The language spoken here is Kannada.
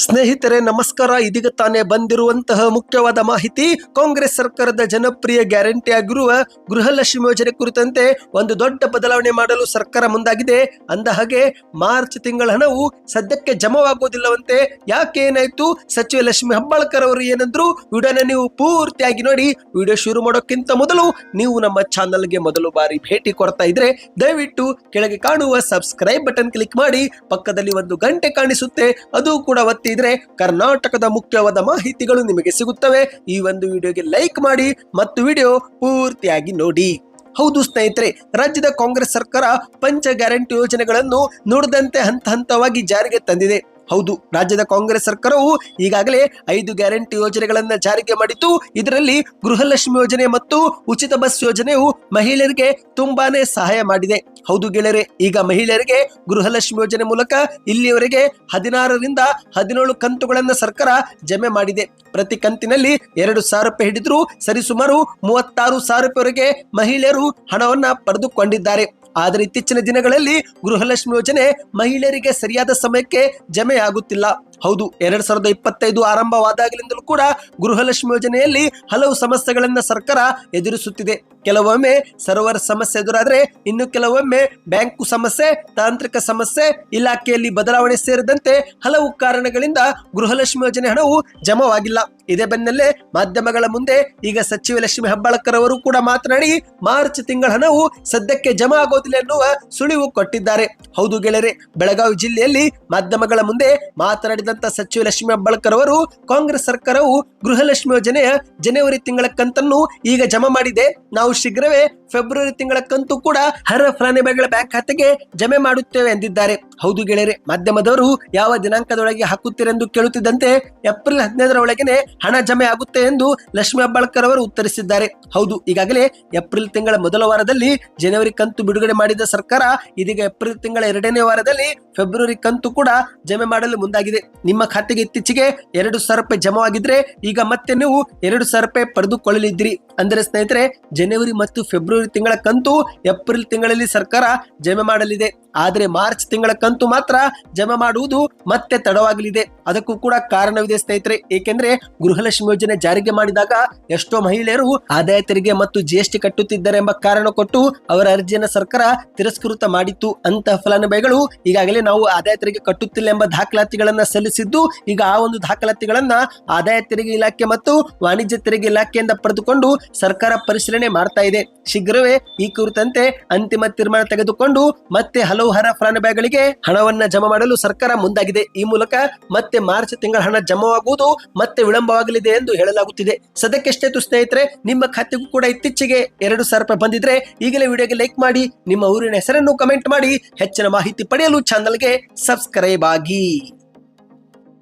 ಸ್ನೇಹಿತರೆ ನಮಸ್ಕಾರ. ಇದೀಗ ತಾನೇ ಬಂದಿರುವಂತಹ ಮುಖ್ಯವಾದ ಮಾಹಿತಿ. ಕಾಂಗ್ರೆಸ್ ಸರ್ಕಾರದ ಜನಪ್ರಿಯ ಗ್ಯಾರಂಟಿ ಆಗಿರುವ ಗೃಹಲಕ್ಷ್ಮಿ ಯೋಜನೆ ಕುರಿತಂತೆ ಒಂದು ದೊಡ್ಡ ಬದಲಾವಣೆ ಮಾಡಲು ಸರ್ಕಾರ ಮುಂದಾಗಿದೆ. ಅಂದ ಹಾಗೆ ಮಾರ್ಚ್ ತಿಂಗಳ ಹಣವು ಸದ್ಯಕ್ಕೆ ಜಮಾವಾಗುವುದಿಲ್ಲವಂತೆ. ಯಾಕೆ, ಏನಾಯ್ತು, ಸಚಿವ ಲಕ್ಷ್ಮಿ ಹೆಬ್ಬಾಳ್ಕರ್ ಅವರು ಏನಂದ್ರು, ವಿಡಿಯೋನ ನೀವು ಪೂರ್ತಿಯಾಗಿ ನೋಡಿ. ವಿಡಿಯೋ ಶುರು ಮಾಡೋಕ್ಕಿಂತ ಮೊದಲು ನೀವು ನಮ್ಮ ಚಾನಲ್ಗೆ ಮೊದಲು ಬಾರಿ ಭೇಟಿ ಕೊಡ್ತಾ ಇದ್ರೆ ದಯವಿಟ್ಟು ಕೆಳಗೆ ಕಾಣುವ ಸಬ್ಸ್ಕ್ರೈಬ್ ಬಟನ್ ಕ್ಲಿಕ್ ಮಾಡಿ. ಪಕ್ಕದಲ್ಲಿ ಒಂದು ಗಂಟೆ ಕಾಣಿಸುತ್ತೆ, ಅದು ಕೂಡ ಇದ್ರೆ ಕರ್ನಾಟಕದ ಮುಖ್ಯವಾದ ಮಾಹಿತಿಗಳು ನಿಮಗೆ ಸಿಗುತ್ತವೆ. ಈ ಒಂದು ವಿಡಿಯೋಗೆ ಲೈಕ್ ಮಾಡಿ ಮತ್ತು ವಿಡಿಯೋ ಪೂರ್ತಿಯಾಗಿ ನೋಡಿ. ಹೌದು ಸ್ನೇಹಿತರೆ, ರಾಜ್ಯದ ಕಾಂಗ್ರೆಸ್ ಸರ್ಕಾರ ಪಂಚ ಗ್ಯಾರಂಟಿ ಯೋಜನೆಗಳನ್ನು ನುಡಿದಂತೆ ಹಂತ ಹಂತವಾಗಿ ಜಾರಿಗೆ ತಂದಿದೆ. ಹೌದು, ರಾಜ್ಯದ ಕಾಂಗ್ರೆಸ್ ಸರ್ಕಾರವು ಈಗಾಗಲೇ 5 ಗ್ಯಾರಂಟಿ ಯೋಜನೆಗಳನ್ನ ಜಾರಿಗೆ ಮಾಡಿದ್ದು. ಇದರಲ್ಲಿ ಗೃಹಲಕ್ಷ್ಮಿ ಯೋಜನೆ ಮತ್ತು ಉಚಿತ ಬಸ್ ಯೋಜನೆಯು ಮಹಿಳೆಯರಿಗೆ ತುಂಬಾನೇ ಸಹಾಯ ಮಾಡಿದೆ. ಹೌದು ಗೆಳೆಯರೆ, ಈಗ ಮಹಿಳೆಯರಿಗೆ ಗೃಹಲಕ್ಷ್ಮಿ ಯೋಜನೆ ಮೂಲಕ ಇಲ್ಲಿಯವರೆಗೆ 16 ರಿಂದ 17 ಕಂತುಗಳನ್ನ ಸರ್ಕಾರ ಜಮೆ ಮಾಡಿದೆ. ಪ್ರತಿ ಕಂತಿನಲ್ಲಿ 2,000 ರೂಪಾಯಿ ಹಿಡಿದ್ರು ಸರಿಸುಮಾರು 36,000 ರೂಪಾಯಿವರೆಗೆ ಮಹಿಳೆಯರು ಹಣವನ್ನ ಪಡೆದುಕೊಂಡಿದ್ದಾರೆ. ಆದರೆ ಇತ್ತೀಚಿನ ದಿನಗಳಲ್ಲಿ ಗೃಹಲಕ್ಷ್ಮಿ ಯೋಜನೆ ಮಹಿಳೆಯರಿಗೆ ಸರಿಯಾದ ಸಮಯಕ್ಕೆ ಜಮೆ ಆಗುತ್ತಿಲ್ಲ. ಹೌದು, 2025 ಆರಂಭವಾದಾಗಲಿಂದಲೂ ಕೂಡ ಗೃಹಲಕ್ಷ್ಮಿ ಯೋಜನೆಯಲ್ಲಿ ಹಲವು ಸಮಸ್ಯೆಗಳನ್ನ ಸರ್ಕಾರ ಎದುರಿಸುತ್ತಿದೆ. ಕೆಲವೊಮ್ಮೆ ಸರ್ವರ್ ಸಮಸ್ಯೆ ಎದುರಾದ್ರೆ, ಇನ್ನು ಕೆಲವೊಮ್ಮೆ ಬ್ಯಾಂಕು ಸಮಸ್ಯೆ, ತಾಂತ್ರಿಕ ಸಮಸ್ಯೆ, ಇಲಾಖೆಯಲ್ಲಿ ಬದಲಾವಣೆ ಸೇರಿದಂತೆ ಹಲವು ಕಾರಣಗಳಿಂದ ಗೃಹಲಕ್ಷ್ಮಿ ಯೋಜನೆ ಹಣವು ಜಮವಾಗಿಲ್ಲ. ಇದೇ ಬೆನ್ನಲ್ಲೇ ಮಾಧ್ಯಮಗಳ ಮುಂದೆ ಈಗ ಸಚಿವ ಲಕ್ಷ್ಮಿ ಹೆಬ್ಬಾಳ್ಕರ್ ಅವರು ಕೂಡ ಮಾತನಾಡಿ ಮಾರ್ಚ್ ತಿಂಗಳ ಹಣವು ಸದ್ಯಕ್ಕೆ ಜಮಾ ಆಗೋದಿಲ್ಲ ಎನ್ನುವ ಸುಳಿವು ಕೊಟ್ಟಿದ್ದಾರೆ. ಹೌದು ಗೆಳೆಯರೆ, ಬೆಳಗಾವಿ ಜಿಲ್ಲೆಯಲ್ಲಿ ಮಾಧ್ಯಮಗಳ ಮುಂದೆ ಮಾತನಾಡಿದಂತ ಸಚಿವ ಲಕ್ಷ್ಮಿ ಹೆಬ್ಬಾಳ್ಕರ್ ಅವರು, ಕಾಂಗ್ರೆಸ್ ಸರ್ಕಾರವು ಗೃಹಲಕ್ಷ್ಮಿ ಯೋಜನೆಯ ಜನವರಿ ತಿಂಗಳ ಕಂತನ್ನು ಈಗ ಜಮಾ ಮಾಡಿದೆ. ನಾವು ಶೀಘ್ರವೇ ಫೆಬ್ರವರಿ ತಿಂಗಳ ಕಂತು ಕೂಡ ಅರ್ಹ ಫಲಾನುಭವಿಗಳ ಬ್ಯಾಂಕ್ ಖಾತೆಗೆ ಜಮೆ ಮಾಡುತ್ತೇವೆ ಎಂದಿದ್ದಾರೆ. ಹೌದು ಗೆಳೆಯರೆ, ಮಾಧ್ಯಮದವರು ಯಾವ ದಿನಾಂಕದೊಳಗೆ ಹಾಕುತ್ತೀರೆಂದು ಕೇಳುತ್ತಿದ್ದಂತೆ ಏಪ್ರಿಲ್ 15ರ ಒಳಗೆನೆ ಹಣ ಜಮೆ ಆಗುತ್ತೆ ಎಂದು ಲಕ್ಷ್ಮಿ ಹೆಬ್ಬಾಳ್ಕರ್ ಅವರು ಉತ್ತರಿಸಿದ್ದಾರೆ. ಹೌದು, ಈಗಾಗಲೇ ಏಪ್ರಿಲ್ ತಿಂಗಳ ಮೊದಲ ವಾರದಲ್ಲಿ ಜನವರಿ ಕಂತು ಬಿಡುಗಡೆ ಮಾಡಿದ ಸರ್ಕಾರ ಇದೀಗ ಏಪ್ರಿಲ್ ತಿಂಗಳ 2ನೇ ವಾರದಲ್ಲಿ ಫೆಬ್ರವರಿ ಕಂತು ಕೂಡ ಜಮೆ ಮಾಡಲು ಮುಂದಾಗಿದೆ. ನಿಮ್ಮ ಖಾತೆಗೆ ಇತ್ತೀಚೆಗೆ 2,000 ರೂಪಾಯಿ ಜಮವಾಗಿದ್ರೆ ಈಗ ಮತ್ತೆ ನೀವು 2,000 ರೂಪಾಯಿ ಪಡೆದುಕೊಳ್ಳಲಿದ್ದೀರಿ. ಅಂದರೆ ಸ್ನೇಹಿತರೆ, ಜನವರಿ ಮತ್ತು ಫೆಬ್ರವರಿ ತಿಂಗಳ ಕಂತು ಏಪ್ರಿಲ್ ತಿಂಗಳಲ್ಲಿ ಸರ್ಕಾರ ಜಮೆ ಮಾಡಲಿದೆ. ಆದರೆ ಮಾರ್ಚ್ ತಿಂಗಳ ಕಂತು ಮಾತ್ರ ಜಮೆ ಮಾಡುವುದು ಮತ್ತೆ ತಡವಾಗಲಿದೆ. ಅದಕ್ಕೂ ಕೂಡ ಕಾರಣವಿದೆ ಸ್ನೇಹಿತರೆ. ಏಕೆಂದ್ರೆ ಗೃಹಲಕ್ಷ್ಮಿ ಯೋಜನೆ ಜಾರಿಗೆ ಮಾಡಿದಾಗ ಎಷ್ಟೋ ಮಹಿಳೆಯರು ಆದಾಯ ತೆರಿಗೆ ಮತ್ತು GST ಕಟ್ಟುತ್ತಿದ್ದಾರೆ ಎಂಬ ಕಾರಣ ಕೊಟ್ಟು ಅವರ ಅರ್ಜಿಯನ್ನು ಸರ್ಕಾರ ತಿರಸ್ಕೃತ ಮಾಡಿತ್ತು. ಅಂತಹ ಫಲಾನುಭವಿಗಳು ಈಗಾಗಲೇ ನಾವು ಆದಾಯ ತೆರಿಗೆ ಕಟ್ಟುತ್ತಿಲ್ಲ ಎಂಬ ದಾಖಲಾತಿಗಳನ್ನ ಸಲ್ಲಿಸಿದ್ದು, ಈಗ ಆ ಒಂದು ದಾಖಲಾತಿಗಳನ್ನ ಆದಾಯ ತೆರಿಗೆ ಇಲಾಖೆ ಮತ್ತು ವಾಣಿಜ್ಯ ತೆರಿಗೆ ಇಲಾಖೆಯಿಂದ ಪಡೆದುಕೊಂಡು ಸರ್ಕಾರ ಪರಿಶೀಲನೆ ಮಾಡ್ತಾ ಇದೆ. ಶೀಘ್ರವೇ ಈ ಕುರಿತಂತೆ ಅಂತಿಮ ತೀರ್ಮಾನ ತೆಗೆದುಕೊಂಡು ಮತ್ತೆ ಹಲವು ಅರ್ಹ ಫಲಾನುಭವಿಗಳಿಗೆ ಹಣವನ್ನ ಜಮಾ ಮಾಡಲು ಸರ್ಕಾರ ಮುಂದಾಗಿದೆ. ಈ ಮೂಲಕ ಮತ್ತೆ ಮಾರ್ಚ್ ತಿಂಗಳ ಹಣ ಜಮಾವಾಗುವುದು ಮತ್ತೆ ವಿಳಂಬವಾಗಲಿದೆ ಎಂದು ಹೇಳಲಾಗುತ್ತಿದೆ. ಸದ್ಯಕ್ಕೆಷ್ಟೇ ಸ್ನೇಹಿತರೆ, ನಿಮ್ಮ ಖಾತೆಗೂ ಕೂಡ ಇತ್ತೀಚೆಗೆ 2,000 ರೂಪಾಯಿ ಬಂದಿದ್ರೆ ಈಗಲೇ ವಿಡಿಯೋಗೆ ಲೈಕ್ ಮಾಡಿ, ನಿಮ್ಮ ಊರಿನ ಹೆಸರನ್ನು ಕಮೆಂಟ್ ಮಾಡಿ. ಹೆಚ್ಚಿನ ಮಾಹಿತಿ ಪಡೆಯಲು ಚಾನಲ್ಗೆ ಸಬ್ಸ್ಕ್ರೈಬ್ ಆಗಿ.